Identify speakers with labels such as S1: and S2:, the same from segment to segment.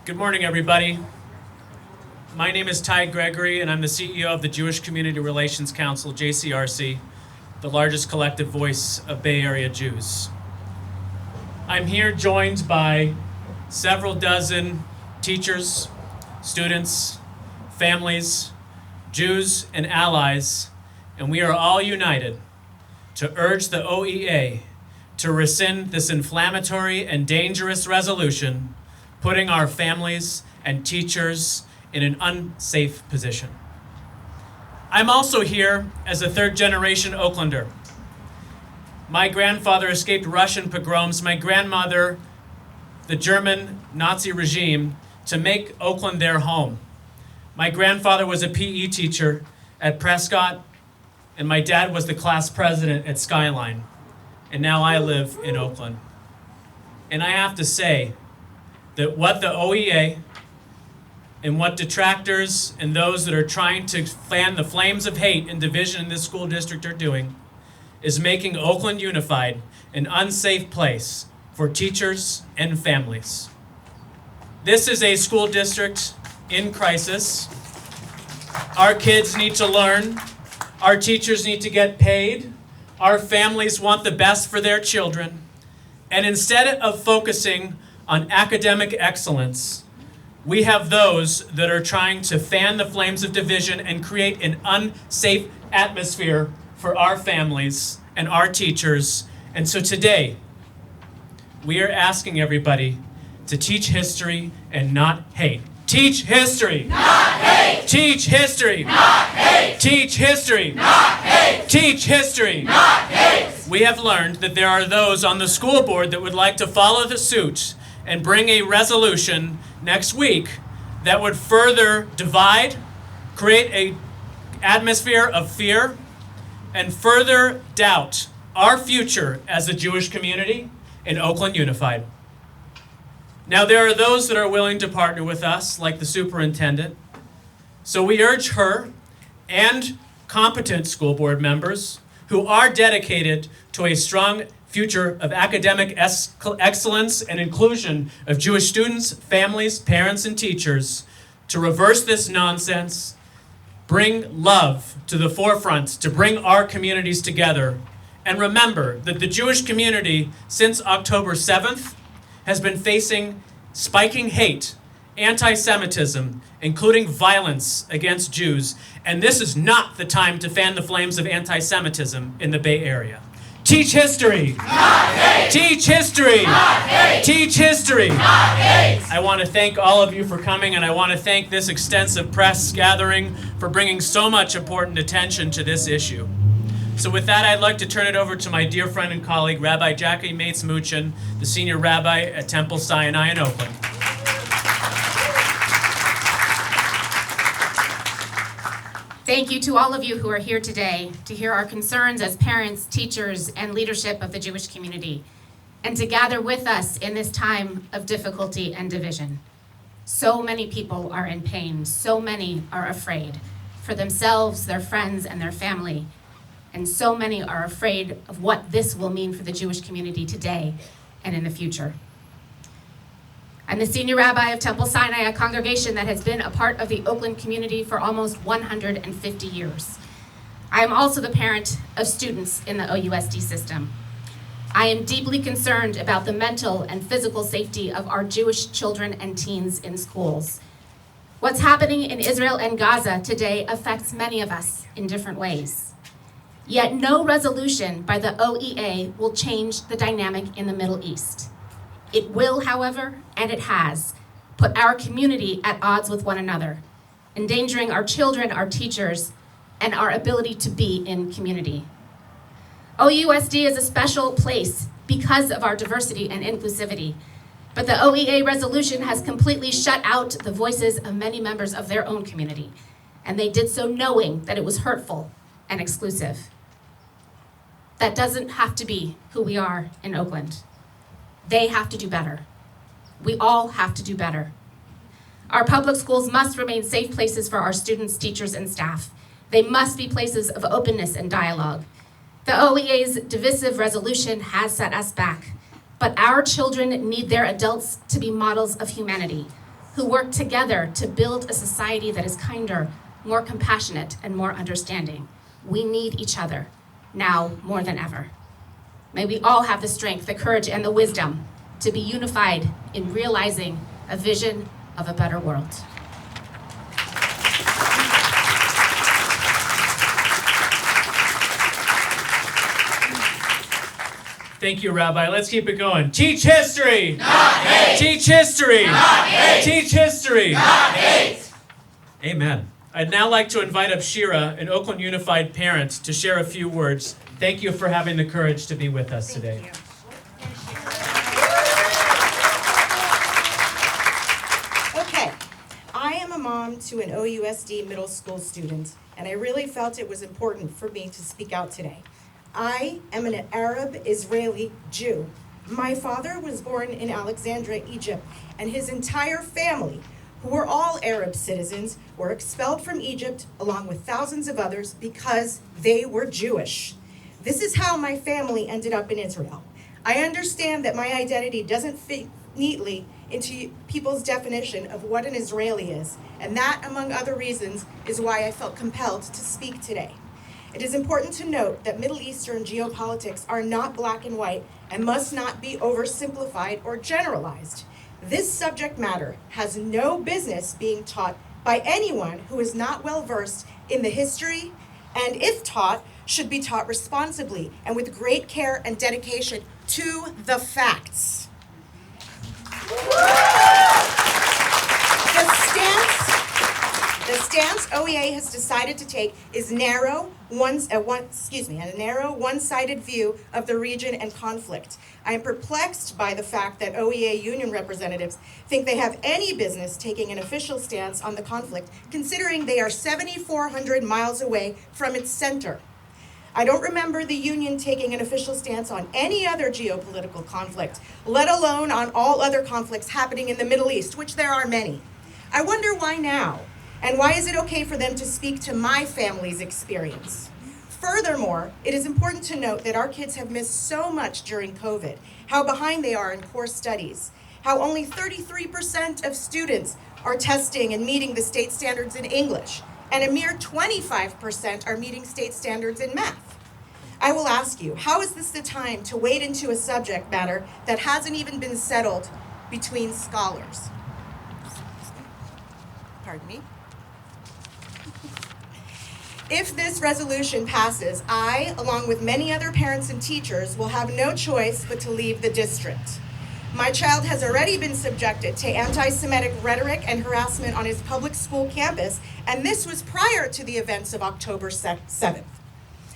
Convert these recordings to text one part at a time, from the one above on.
S1: Good morning, everybody. My name is Tye Gregory, and I'm the CEO of the Jewish Community Relations Council, JCRC, the largest collective voice of Bay Area Jews. I'm here joined by several dozen teachers, students, families, Jews, and allies, and we are all united to urge the OEA to rescind this inflammatory and dangerous resolution, putting our families and teachers in an unsafe position. I'm also here as a third-generation Oaklander. My grandfather escaped Russian pogroms, my grandmother, the German Nazi regime, to make Oakland their home. My grandfather was a PE teacher at Prescott, and my dad was the class president at Skyline. And now I live in Oakland. And I have to say that what the OEA and what detractors and those that are trying to fan the flames of hate and division in this school district are doing is making Oakland Unified an unsafe place for teachers and families. This is a school district in crisis. Our kids need to learn. Our teachers need to get paid. Our families want the best for their children. And instead of focusing on academic excellence, we have those that are trying to fan the flames of division and create an unsafe atmosphere for our families and our teachers. And so today, we are asking everybody to teach history and not hate. Teach history, not hate. Teach history, not hate. Teach history, not hate. Teach history, not hate. We have learned that there are those on the school board that would like to follow the suit and bring a resolution next week that would further divide, create an atmosphere of fear, and further doubt our future as a Jewish community in Oakland Unified. Now, there are those that are willing to partner with us, like the superintendent. So we urge her and competent school board members who are dedicated to a strong future of academic excellence and inclusion of Jewish students, families, parents, and teachers to reverse this nonsense, bring love to the forefront, to bring our communities together. And remember that the Jewish community since October 7th has been facing spiking hate, anti-Semitism, including violence against Jews. And this is not the time to fan the flames of anti-Semitism in the Bay Area. Teach history. Not hate. Teach history. Not hate. Teach history. Not hate. I want to thank all of you for coming, and I want to thank this extensive press gathering for bringing so much important attention to this issue. So with that, I'd like to turn it over to my dear friend and colleague, Rabbi Jackie Mates-Muchin, the senior rabbi at Temple Sinai in Oakland.
S2: Thank you to all of you who are here today to hear our concerns as parents, teachers, and leadership of the Jewish community, and to gather with us in this time of difficulty and division. So many people are in pain. So many are afraid for themselves, their friends, and their family. And so many are afraid of what this will mean for the Jewish community today and in the future. I'm the senior rabbi of Temple Sinai, a congregation that has been a part of the Oakland community for almost 150 years. I am also the parent of students in the OUSD system. I am deeply concerned about the mental and physical safety of our Jewish children and teens in schools. What's happening in Israel and Gaza today affects many of us in different ways. Yet no resolution by the OEA will change the dynamic in the Middle East. It will, however, and it has, put our community at odds with one another, endangering our children, our teachers, and our ability to be in community. OUSD is a special place because of our diversity and inclusivity, but the OEA resolution has completely shut out the voices of many members of their own community, and they did so knowing that it was hurtful and exclusive. That doesn't have to be who we are in Oakland. They have to do better. We all have to do better. Our public schools must remain safe places for our students, teachers, and staff. They must be places of openness and dialogue. The OEA's divisive resolution has set us back, but our children need their adults to be models of humanity, who work together to build a society that is kinder, more compassionate, and more understanding. We need each other, now more than ever. May we all have the strength, the courage, and the wisdom to be unified in realizing a vision of a better world.
S1: Thank you, Rabbi. Let's keep it going. Teach history!
S3: Not hate!
S1: Teach history!
S3: Not hate!
S1: Teach history!
S3: Not hate!
S1: Amen. I'd now like to invite up Shira, an Oakland Unified parent, to share a few words. Thank you for having the courage to be with us today.
S4: Thank you. Okay, I am a mom to an OUSD middle school student, and I really felt it was important for me to speak out today. I am an Arab Israeli Jew. My father was born in Alexandria, Egypt, and his entire family, who were all Arab citizens, were expelled from Egypt along with thousands of others because they were Jewish. This is how my family ended up in Israel. I understand that my identity doesn't fit neatly into people's definition of what an Israeli is, and that, among other reasons, is why I felt compelled to speak today. It is important to note that Middle Eastern geopolitics are not black and white and must not be oversimplified or generalized. This subject matter has no business being taught by anyone who is not well versed in the history, and if taught, should be taught responsibly and with great care and dedication to the facts. The stance OEA has decided to take is a narrow, one-sided view of the region and conflict. I am perplexed by the fact that OEA union representatives think they have any business taking an official stance on the conflict, considering they are 7,400 miles away from its center. I don't remember the union taking an official stance on any other geopolitical conflict, let alone on all other conflicts happening in the Middle East, which there are many. I wonder why now, and why is it okay for them to speak to my family's experience? Furthermore, it is important to note that our kids have missed so much during COVID, how behind they are in core studies, how only 33% of students are testing and meeting the state standards in English, and a mere 25% are meeting state standards in math. I will ask you, how is this the time to wade into a subject matter that hasn't even been settled between scholars? Pardon me. If this resolution passes, I, along with many other parents and teachers, will have no choice but to leave the district. My child has already been subjected to anti-Semitic rhetoric and harassment on his public school campus, and this was prior to the events of October 7th.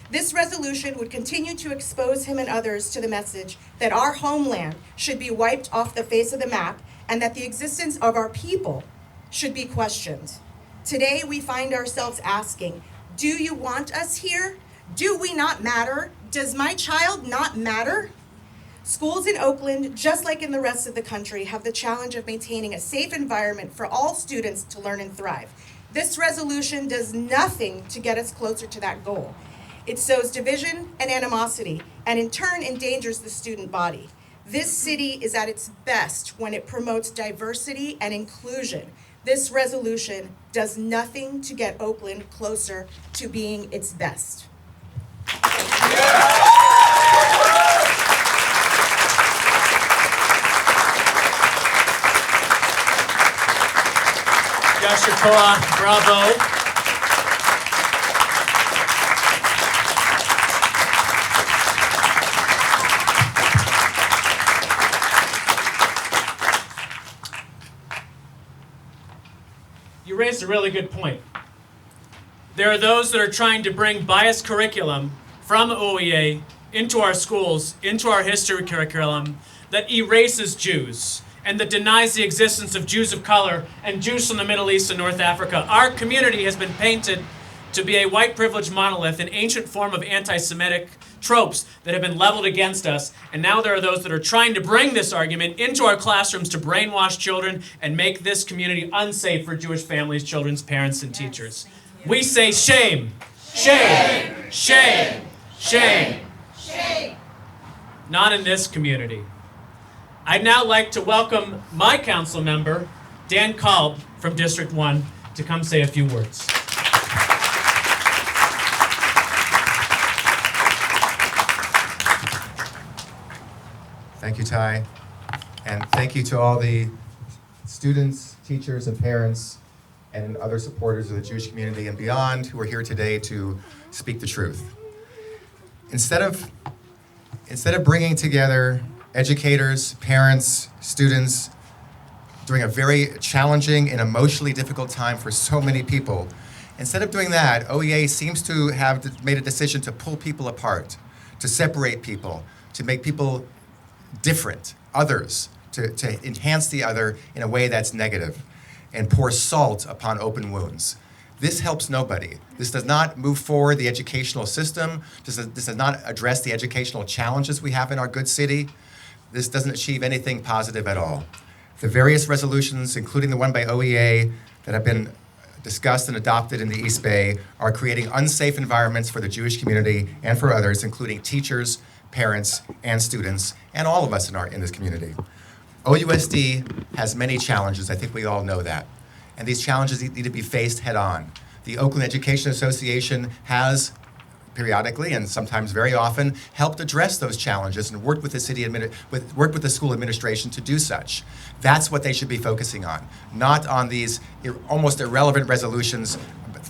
S4: This resolution would continue to expose him and others to the message that our homeland should be wiped off the face of the map and that the existence of our people should be questioned. Today, we find ourselves asking, do you want us here? Do we not matter? Does my child not matter? Schools in Oakland, just like in the rest of the country, have the challenge of maintaining a safe environment for all students to learn and thrive. This resolution does nothing to get us closer to that goal. It sows division and animosity, and in turn endangers the student body. This city is at its best when it promotes diversity and inclusion. This resolution does nothing to get Oakland closer to being its best.
S1: Yasher Koach, bravo. You raised a really good point. There are those that are trying to bring biased curriculum from OEA into our schools, into our history curriculum, that erases Jews and that denies the existence of Jews of color and Jews from the Middle East and North Africa. Our community has been painted to be a white privilege monolith, an ancient form of anti-Semitic tropes that have been leveled against us, and now there are those that are trying to bring this argument into our classrooms to brainwash children and make this community unsafe for Jewish families, children's parents, and teachers. We say shame, shame, shame, shame, shame. Not in this community. I'd now like to welcome my council member, Dan Kalb from District 1 to come say a few words.
S3: Thank you, Tye. And thank you to all the students, teachers, and parents, and other supporters of the Jewish community and beyond who are here today to speak the truth. Instead of bringing together educators, parents, students during a very challenging and emotionally difficult time for so many people, instead of doing that, OEA seems to have made a decision to pull people apart, to separate people, to make people different, others, to enhance the other in a way that's negative, and pour salt upon open wounds. This helps nobody. This does not move forward the educational system. This does not address the educational challenges we have in our good city. This doesn't achieve anything positive at all. The various resolutions, including the one by OEA, that have been discussed and adopted in the East Bay are creating unsafe environments for the Jewish community and for others, including teachers, parents, and students, and all of us in this community. OUSD has many challenges. I think we all know that. And these challenges need to be faced head on. The Oakland Education Association has periodically and sometimes very often helped address those challenges and worked with the school administration to do such. That's what they should be focusing on, not on these almost irrelevant resolutions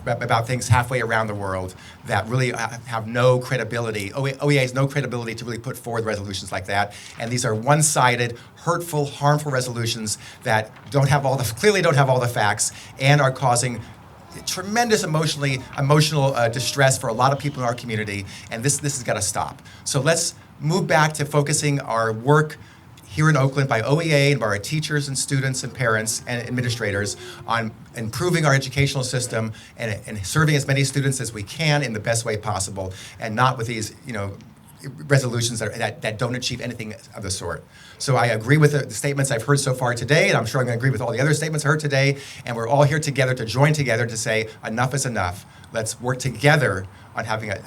S3: about things halfway around the world that really have no credibility. OEA has no credibility to really put forward resolutions like that. And these are one-sided, hurtful, harmful resolutions that clearly don't have all the facts and are causing tremendous emotional distress for a lot of people in our community. And this has got to stop. So let's move back to focusing our work here in Oakland by OEA and by our teachers and students and parents and administrators on improving our educational system and serving as many students as we can in the best way possible, and not with these resolutions that don't achieve anything of the sort. So I agree with the statements I've heard so far today, and I'm sure I'm going to agree with all the other statements I heard today, and we're all here together to join together to say enough is enough. Let's work together on having an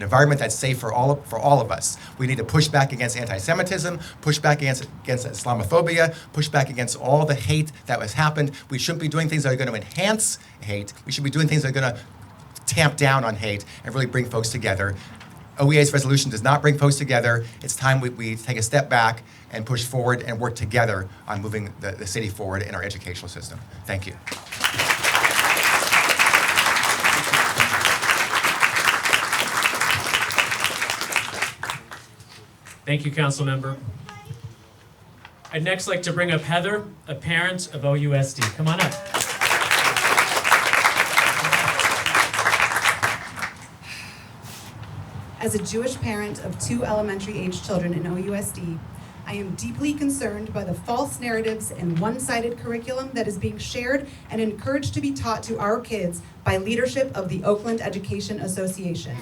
S3: environment that's safe for all of us. We need to push back against anti-Semitism, push back against Islamophobia, push back against all the hate that has happened. We shouldn't be doing things that are going to enhance hate. We should be doing things that are going to tamp down on hate and really bring folks together. OEA's resolution does not bring folks together. It's time we take a step back and push forward and work together on moving the city forward in our educational system. Thank you.
S1: Thank you, Council Member. I'd next like to bring up Heather, a parent of OUSD. Come on up.
S5: As a Jewish parent of 2 elementary-age children in OUSD, I am deeply concerned by the false narratives and one-sided curriculum that is being shared and encouraged to be taught to our kids by leadership of the Oakland Education Association.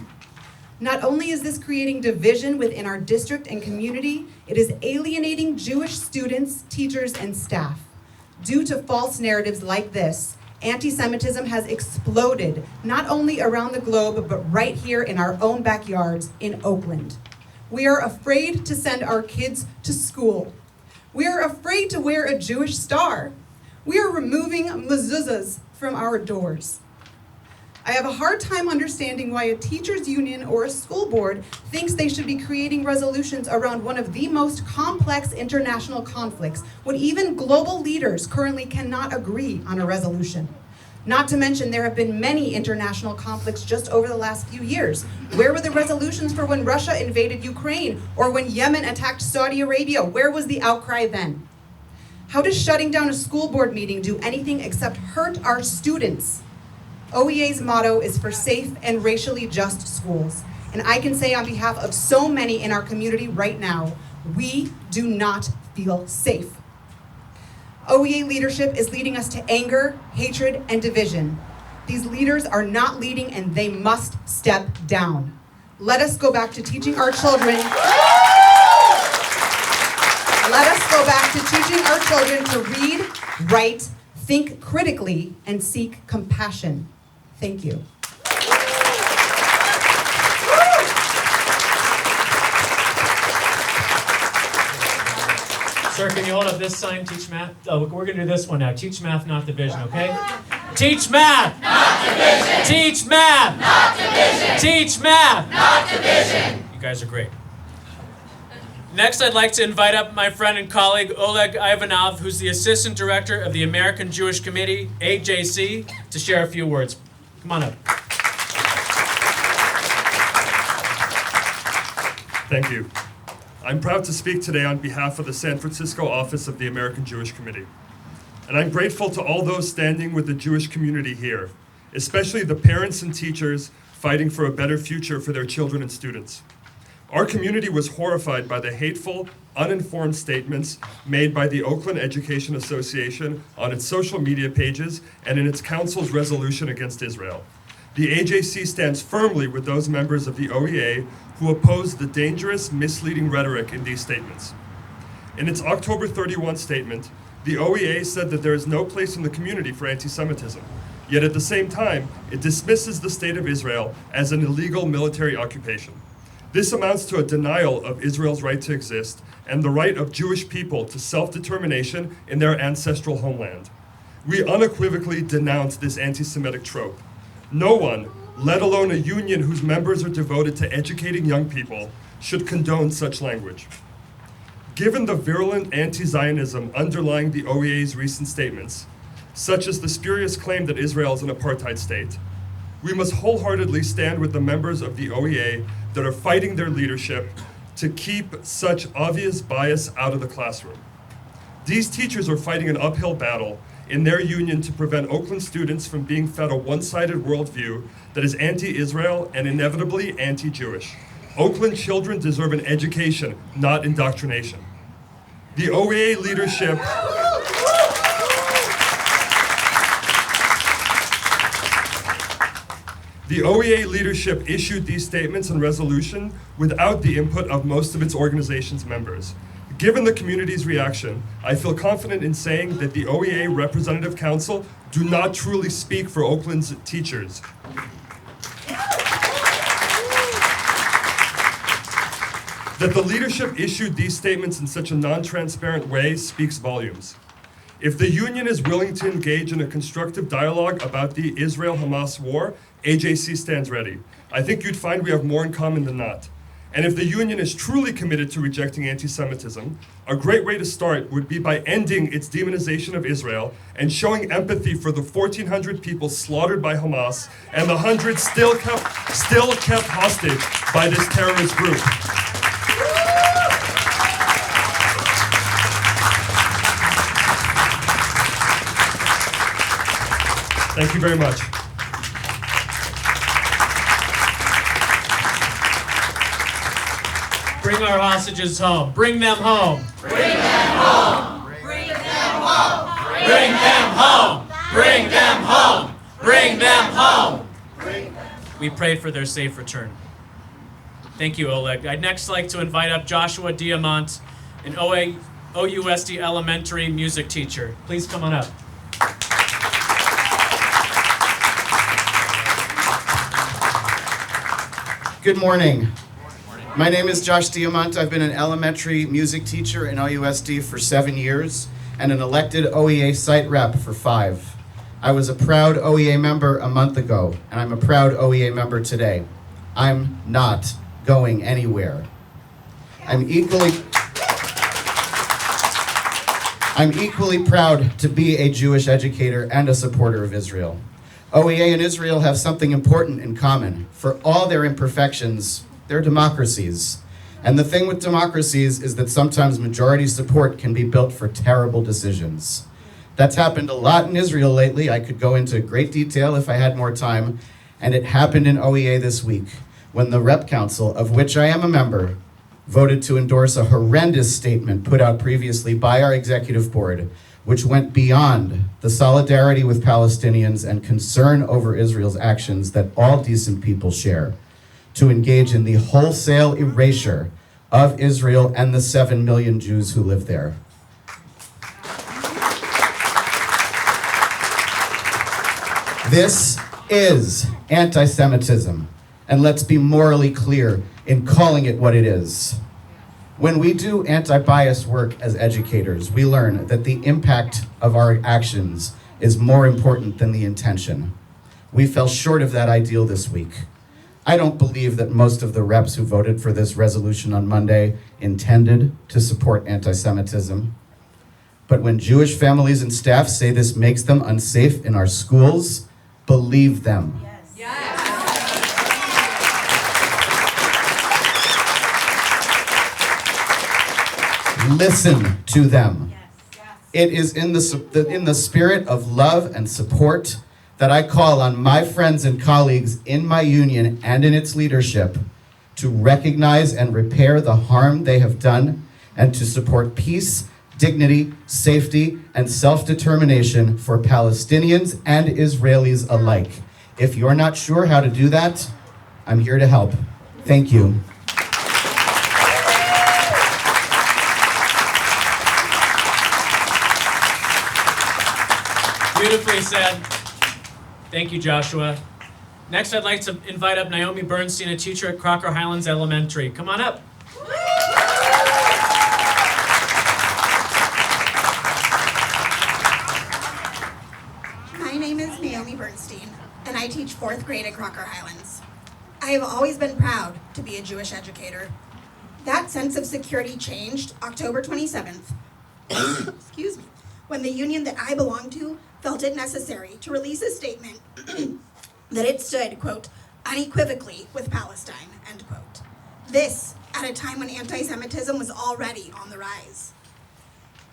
S5: Not only is this creating division within our district and community, it is alienating Jewish students, teachers, and staff. Due to false narratives like this, anti-Semitism has exploded, not only around the globe, but right here in our own backyards in Oakland. We are afraid to send our kids to school. We are afraid to wear a Jewish star. We are removing mezuzahs from our doors. I have a hard time understanding why a teachers union or a school board thinks they should be creating resolutions around one of the most complex international conflicts when even global leaders currently cannot agree on a resolution. Not to mention there have been many international conflicts just over the last few years. Where were the resolutions for when Russia invaded Ukraine or when Yemen attacked Saudi Arabia? Where was the outcry then? How does shutting down a school board meeting do anything except hurt our students? OEA's motto is for safe and racially just schools. And I can say on behalf of so many in our community right now, we do not feel safe. OEA leadership is leading us to anger, hatred, and division. These leaders are not leading and they must step down. Let us go back to teaching our children. Let us go back to teaching our children to read, write, think critically, and seek compassion. Thank you.
S1: Sir, can you hold up this sign, teach math? Oh, we're going to do this one now. Teach math, not division, okay? Teach math! Not division! Teach math! Not division! Teach math! Not division! You guys are great. Next, I'd like to invite up my friend and colleague, Oleg Ivanov, who's the Assistant Director of the American Jewish Committee, AJC, to share a few words. Come on up.
S6: Thank you. I'm proud to speak today on behalf of the San Francisco office of the American Jewish Committee. And I'm grateful to all those standing with the Jewish community here, especially the parents and teachers fighting for a better future for their children and students. Our community was horrified by the hateful, uninformed statements made by the Oakland Education Association on its social media pages and in its council's resolution against Israel. The AJC stands firmly with those members of the OEA who oppose the dangerous, misleading rhetoric in these statements. In its October 31 statement, the OEA said that there is no place in the community for anti-Semitism. Yet at the same time, it dismisses the state of Israel as an illegal military occupation. This amounts to a denial of Israel's right to exist and the right of Jewish people to self-determination in their ancestral homeland. We unequivocally denounce this anti-Semitic trope. No one, let alone a union whose members are devoted to educating young people, should condone such language. Given the virulent anti-Zionism underlying the OEA's recent statements, such as the spurious claim that Israel is an apartheid state, we must wholeheartedly stand with the members of the OEA that are fighting their leadership to keep such obvious bias out of the classroom. These teachers are fighting an uphill battle in their union to prevent Oakland students from being fed a one-sided worldview that is anti-Israel and inevitably anti-Jewish. Oakland children deserve an education, not indoctrination. The OEA leadership The OEA leadership issued these statements and resolution without the input of most of its organization's members. Given the community's reaction, I feel confident in saying that the OEA Representative Council do not truly speak for Oakland's teachers. That the leadership issued these statements in such a non-transparent way speaks volumes. If the union is willing to engage in a constructive dialogue about the Israel-Hamas war, AJC stands ready. I think you'd find we have more in common than not. And if the union is truly committed to rejecting anti-Semitism, a great way to start would be by ending its demonization of Israel and showing empathy for the 1,400 people slaughtered by Hamas and the hundreds still kept hostage by this terrorist group. Thank you very much.
S1: Bring our hostages home. Bring them home.
S7: Bring them home. Bring them home.
S1: Bring them home. Bring them home. Bring them home. We pray for their safe return. Thank you, Oleg. I'd next like to invite up Joshua Diamant, an OUSD elementary music teacher. Please come on up.
S8: Good morning. My name is Josh Diamant. I've been an elementary music teacher in OUSD for 7 years and an elected OEA site rep for 5. I was a proud OEA member a month ago, and I'm a proud OEA member today. I'm not going anywhere. I'm equally proud to be a Jewish educator and a supporter of Israel. OEA and Israel have something important in common. For all their imperfections, they're democracies. And the thing with democracies is that sometimes majority support can be built for terrible decisions. That's happened a lot in Israel lately. I could go into great detail if I had more time. And it happened in OEA this week when the Rep Council, of which I am a member, voted to endorse a horrendous statement put out previously by our executive board, which went beyond the solidarity with Palestinians and concern over Israel's actions that all decent people share, to engage in the wholesale erasure of Israel and the 7 million Jews who live there. This is anti-Semitism, and let's be morally clear in calling it what it is. When we do anti-bias work as educators, we learn that the impact of our actions is more important than the intention. We fell short of that ideal this week. I don't believe that most of the reps who voted for this resolution on Monday intended to support anti-Semitism. But when Jewish families and staff say this makes them unsafe in our schools, believe them. Listen to them. It is in the spirit of love and support that I call on my friends and colleagues in my union and in its leadership to recognize and repair the harm they have done and to support peace, dignity, safety, and self-determination for Palestinians and Israelis alike. If you're not sure how to do that, I'm here to help. Thank you.
S1: Beautifully said. Thank you, Joshua. Next, I'd like to invite up Naomi Bernstein, a teacher at Crocker Highlands Elementary. Come on up.
S9: My name is Naomi Bernstein, and I teach 4th grade at Crocker Highlands. I have always been proud to be a Jewish educator. That sense of security changed October 27th, excuse me, when the union that I belong to felt it necessary to release a statement that it stood, quote, unequivocally with Palestine, end quote. This at a time when anti-Semitism was already on the rise.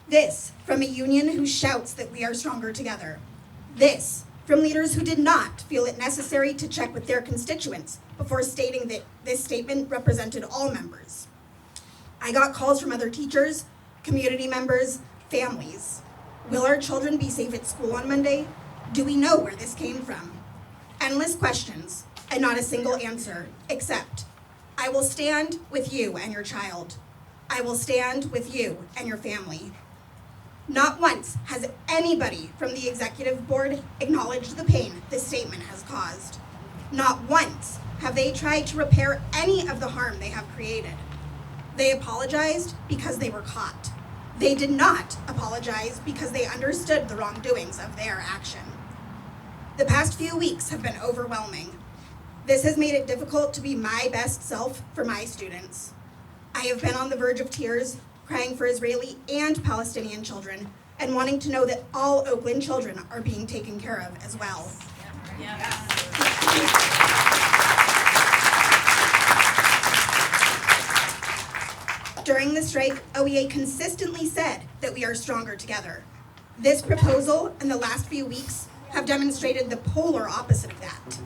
S9: This from a union who shouts that we are stronger together. This from leaders who did not feel it necessary to check with their constituents before stating that this statement represented all members. I got calls from other teachers, community members, families. Will our children be safe at school on Monday? Do we know where this came from? Endless questions, and not a single answer, except, I will stand with you and your child. I will stand with you and your family. Not once has anybody from the executive board acknowledged the pain this statement has caused. Not once have they tried to repair any of the harm they have created. They apologized because they were caught. They did not apologize because they understood the wrongdoings of their action. The past few weeks have been overwhelming. This has made it difficult to be my best self for my students. I have been on the verge of tears, crying for Israeli and Palestinian children, and wanting to know that all Oakland children are being taken care of as well. During the strike, OEA consistently said that we are stronger together. This proposal and the last few weeks have demonstrated the polar opposite of that.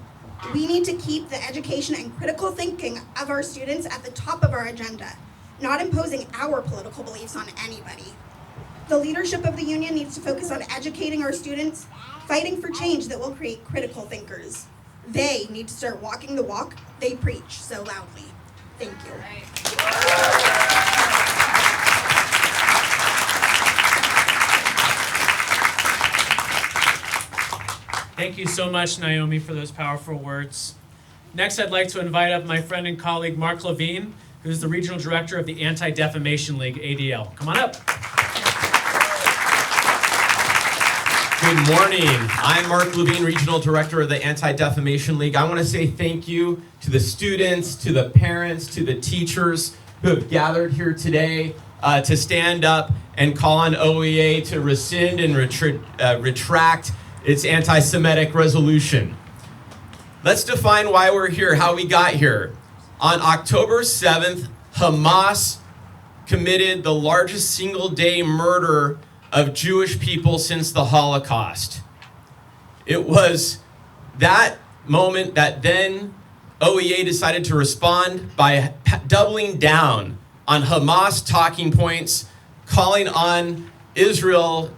S9: We need to keep the education and critical thinking of our students at the top of our agenda, not imposing our political beliefs on anybody. The leadership of the union needs to focus on educating our students, fighting for change that will create critical thinkers. They need to start walking the walk they preach so loudly. Thank you.
S1: Thank you so much, Naomi, for those powerful words. Next, I'd like to invite up my friend and colleague, Marc Levine, who's the Regional Director of the Anti-Defamation League, ADL. Come on up.
S10: Good morning. I'm Marc Levine, Regional Director of the Anti-Defamation League. I want to say thank you to the students, to the parents, to the teachers who have gathered here today to stand up and call on OEA to rescind and retract its anti-Semitic resolution. Let's define why we're here, how we got here. On October 7th, Hamas committed the largest single-day murder of Jewish people since the Holocaust. It was that moment that then OEA decided to respond by doubling down on Hamas talking points, calling on Israel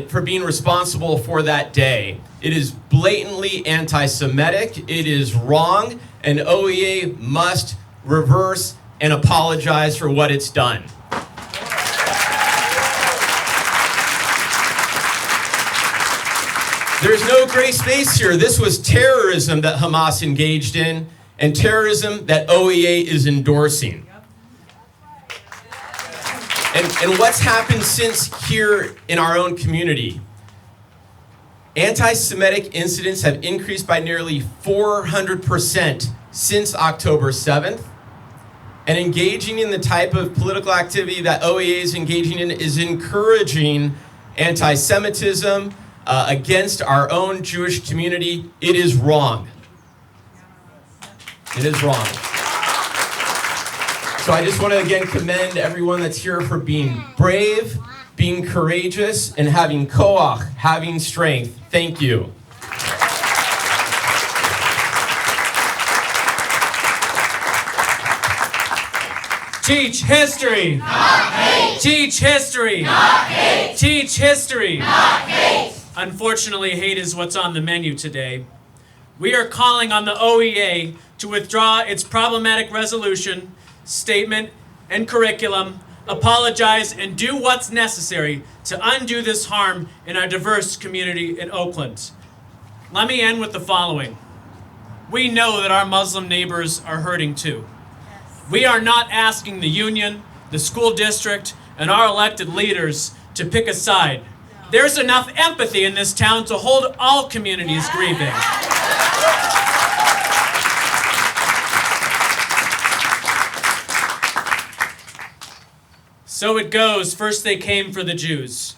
S10: for being responsible for that day. It is blatantly anti-Semitic, it is wrong, and OEA must reverse and apologize for what it's done. There's no gray space here. This was terrorism that Hamas engaged in, and terrorism that OEA is endorsing. And what's happened since here in our own community? Anti-Semitic incidents have increased by nearly 400% since October 7th. And engaging in the type of political activity that OEA is engaging in is encouraging anti-Semitism against our own Jewish community. It is wrong. It is wrong. So I just want to again commend everyone that's here for being brave, being courageous, and having koach, having strength. Thank you.
S1: Teach history.
S7: Not hate.
S1: Teach history.
S7: Not hate.
S1: Teach history.
S7: Not hate.
S1: Unfortunately, hate is what's on the menu today. We are calling on the OEA to withdraw its problematic resolution, statement, and curriculum, apologize, and do what's necessary to undo this harm in our diverse community in Oakland. Let me end with the following. We know that our Muslim neighbors are hurting too. We are not asking the union, the school district, and our elected leaders to pick a side. There's enough empathy in this town to hold all communities grieving. So it goes, first they came for the Jews.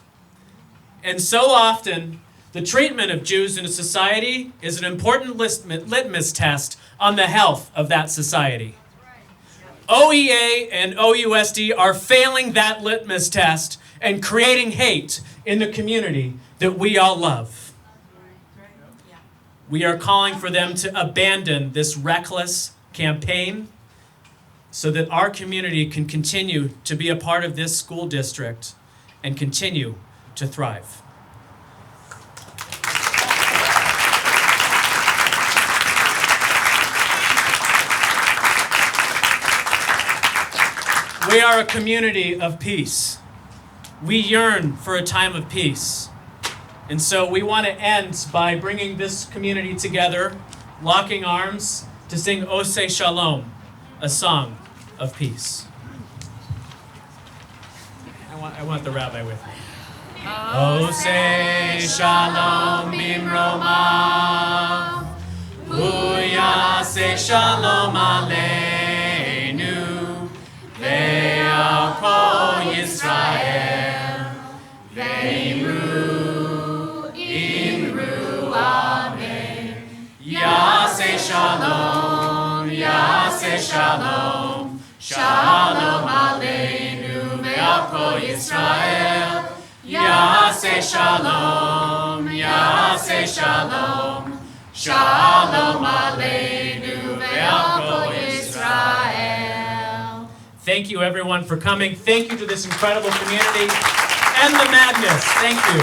S1: And so often, the treatment of Jews in a society is an important litmus test on the health of that society. OEA and OUSD are failing that litmus test and creating hate in the community that we all love. We are calling for them to abandon this reckless campaign so that our community can continue to be a part of this school district and continue to thrive. We are a community of peace. We yearn for a time of peace. And so we want to end by bringing this community together, locking arms, to sing Oseh Shalom, a song of peace. I want the rabbi with me. Oseh Shalom bimroma, hu yaseh shalom aleinu, ve'al kol Yisrael, ve'imru, amen. Yaseh shalom, yaseh shalom, shalom aleinu ve'al kol Yisrael. Yaseh shalom, yaseh shalom, shalom aleinu ve'al kol Yisrael. Thank you everyone for coming. Thank you to this incredible community and the madness. Thank you.